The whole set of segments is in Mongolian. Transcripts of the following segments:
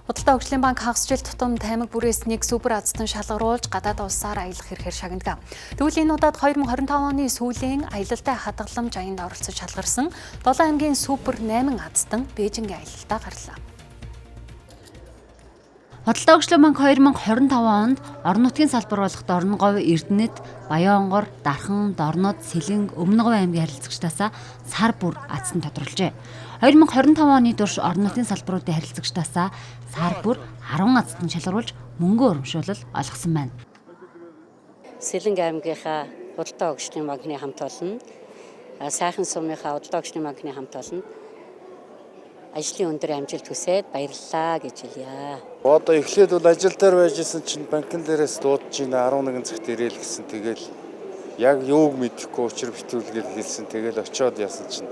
Худалдаа хөгжлийн банк хагасжил тутам таймаг бүрээс нэг супер азтан шалгаруулж гадаад улсаар аялах хэрхээр шагнадаг. Тэгвэл энэ удаад 2025 оны сүүлийн аялалтай хадгаламж аянд оролцож шалгарсан 7 аймгийн супер 8 азтан Бээжингийн аялалтаа гарлаа. Худалдаа хөгжлийн банк 2025 онд орон нутгийн салбар болох Дорноговь, Эрдэнэт, Баянгор, Дархан, Дорнод, Сэлэнг, Өмнө Говь аймгийн харилцагчдаасаа сар бүр азтан тодорхойлжээ. 2025 оны турш орон нутгийн салбаруудын харилцагчдаасаа сар бүр 10 азтан шалгаруулж мөнгө урамшуулал олгосон байна. Сэлэнг аймгийнхаа худалдаа хөгжлийн банкны хамт олон, Сайхан сумынхаа худалдаа хөгжлийн банкны хамт олон ажлын өндөр амжилт хүсээд баярлалаа гэж хэлье. Одоо эхлээд бол ажил дээр байжсэн чинь банкн дээрээс дуудаж байна 11 цагт ирээл гэсэн. Тэгэл яг юуг мэдэхгүй учир битүүлгээл хэлсэн. Тэгэл очиод яасан чинь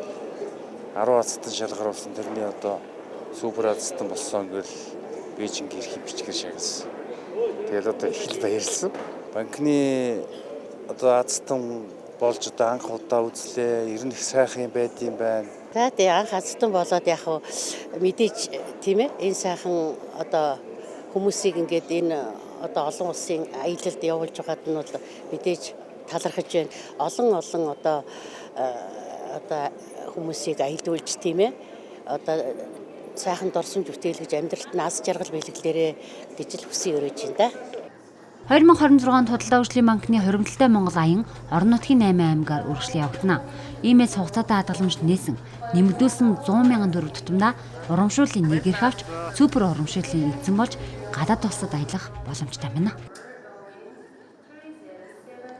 10 азтан шалгаруулсан. Тэрний одоо супер азтан болсон гэл Бээжинг ирэх бичгээр шагнасан. Тэгэл одоо их л баярлсан. Банкны одоо азтан болж одоо анх удаа үзлээ. Ер нь их сайхан байд юм байна. За тий анх азтан болоод яг мэдээж тийм ээ энэ сайхан одоо хүмүүсийг ингээд энэ одоо олон улсын аялалд явуулж байгаад нь бол мэдээж талархаж байна. Олон одоо хүмүүсийг аялуулж тийм ээ одоо сайхан дорсомж бүтээлгэж амьдралд нас жаргал бэлгэлээрээ гэж л хүсье өрөөж байна да. 2026 онд худалдаа хөгжлийн банкны хоримтлалтай Монгол аян орон нутгийн 8 аймгаар үргэлжлэн явагдана. Иймээс хугацаатай хадгаламж нээсэн нэмэгдүүлсэн 100 мянган төгрөг тутамдаа урамшууллын нэг эрх авч супер урамшууллын эзэн болж гадаад улсад аялах боломжтой байна.